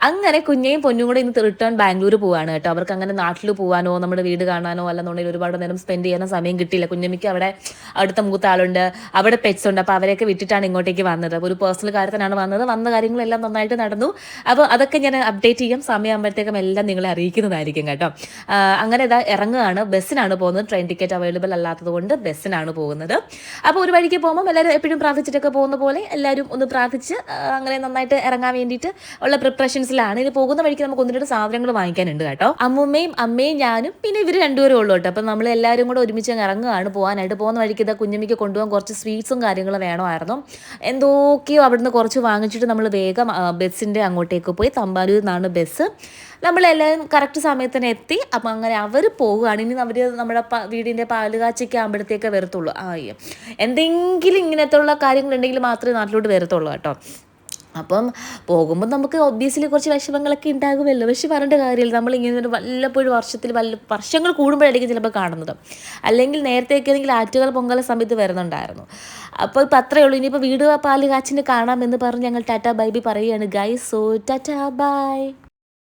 അങ്ങനെ കുഞ്ഞയും പൊന്നും കൂടെ ഇന്ന് റിട്ടേൺ ബാംഗ്ലൂർ പോവാണ് കേട്ടോ. അവർക്ക് അങ്ങനെ നാട്ടിൽ പോകാനോ നമ്മുടെ വീട് കാണാനോ അല്ലെന്നുണ്ടെങ്കിൽ ഒരുപാട് നേരം സ്പെൻഡ് ചെയ്യാനോ സമയം കിട്ടിയില്ല. കുഞ്ഞമ്മയ്ക്ക് അവിടെ അടുത്ത മൂത്ത ആളുണ്ട്, അവിടെ പെറ്റ്സ് ഉണ്ട്. അപ്പോൾ അവരെയൊക്കെ വിട്ടിട്ടാണ് ഇങ്ങോട്ടേക്ക് വന്നത്. അപ്പോൾ ഒരു പേഴ്സണൽ കാര്യത്തിനാണ് വന്നത്. വന്ന കാര്യങ്ങളെല്ലാം നന്നായിട്ട് നടന്നു. അപ്പോൾ അതൊക്കെ ഞാൻ അപ്ഡേറ്റ് ചെയ്യാം, സമയമാകുമ്പോഴത്തേക്കും എല്ലാം നിങ്ങളെ അറിയിക്കുന്നതായിരിക്കും കേട്ടോ. അങ്ങനെ ഇതാ ഇറങ്ങുകയാണ്. ബസ്സിനാണ് പോകുന്നത്, ട്രെയിൻ ടിക്കറ്റ് അവൈലബിൾ അല്ലാത്തത് കൊണ്ട് ബസ്സിനാണ് പോകുന്നത്. അപ്പോൾ ഒരു വഴിക്ക് പോകുമ്പോൾ എല്ലാവരും എപ്പോഴും പ്രാർത്ഥിച്ചിട്ടൊക്കെ പോകുന്ന പോലെ എല്ലാവരും ഒന്ന് പ്രാർത്ഥിച്ച് അങ്ങനെ നന്നായിട്ട് ഇറങ്ങാൻ വേണ്ടിയിട്ട് ഉള്ള പ്രിപ്പറേഷൻസിലാണ്. ഇനി പോകുന്ന വഴിക്ക് നമുക്ക് ഒന്ന് രണ്ട് സാധനങ്ങൾ വാങ്ങിക്കാനുണ്ട് കേട്ടോ. അമ്മൂമ്മയും അമ്മയും ഞാനും പിന്നെ ഇവർ രണ്ടുപേരും ഉള്ളൂ കേട്ടോ. അപ്പം നമ്മൾ എല്ലാവരും കൂടെ ഒരുമിച്ച് ഇറങ്ങുകയാണ് പോകാനായിട്ട്. പോകുന്ന വഴിക്ക് ഇതാ കുഞ്ഞമ്മയ്ക്ക് കൊണ്ടുപോകാൻ കുറച്ച് സ്വീറ്റ്സും കാര്യങ്ങളും വേണമായിരുന്നു. എന്തൊക്കെയോ അവിടുന്ന് കുറച്ച് വാങ്ങിച്ചിട്ട് നമ്മൾ വേഗം ബസ്സിൻ്റെ അങ്ങോട്ടേക്ക് പോയി. തമ്പാനൂരിൽ നിന്നാണ് ബസ്. നമ്മളെല്ലാവരും കറക്റ്റ് സമയത്തിന് എത്തി. അപ്പം അങ്ങനെ അവർ പോവുകയാണ്. ഇനി അവർ നമ്മുടെ വീടിൻ്റെ പാലുകാച്ചയ്ക്ക് ആകുമ്പോഴത്തേക്ക് വരത്തുള്ളൂ. എന്തെങ്കിലും ഇങ്ങനത്തെ ഉള്ള കാര്യങ്ങളുണ്ടെങ്കിൽ മാത്രമേ നാട്ടിലോട്ട് വരത്തുള്ളൂ കേട്ടോ. അപ്പം പോകുമ്പോൾ നമുക്ക് ഒബ്വിയസ്ലി കുറച്ച് വിഷമങ്ങളൊക്കെ ഉണ്ടാകുമല്ലോ. പക്ഷെ പറഞ്ഞിട്ട് കാര്യമില്ല, നമ്മളിങ്ങനെ ഒരു വല്ലപ്പോഴും വർഷങ്ങൾ കൂടുമ്പോഴായിരിക്കും ചിലപ്പോൾ കാണുന്നത്. അല്ലെങ്കിൽ നേരത്തെയൊക്കെ ആണെങ്കിൽ ആറ്റുകാൽ പൊങ്കാല സമയത്ത് വരുന്നുണ്ടായിരുന്നു. അപ്പോൾ ഇപ്പം അത്രയേ ഉള്ളൂ. ഇനിയിപ്പോൾ വീട് പാല് കാച്ചിന് കാണാമെന്ന് പറഞ്ഞ് ഞങ്ങൾ ടാറ്റാ ബൈ ബൈ പറയുകയാണ് ഗൈസ്. So tata bye.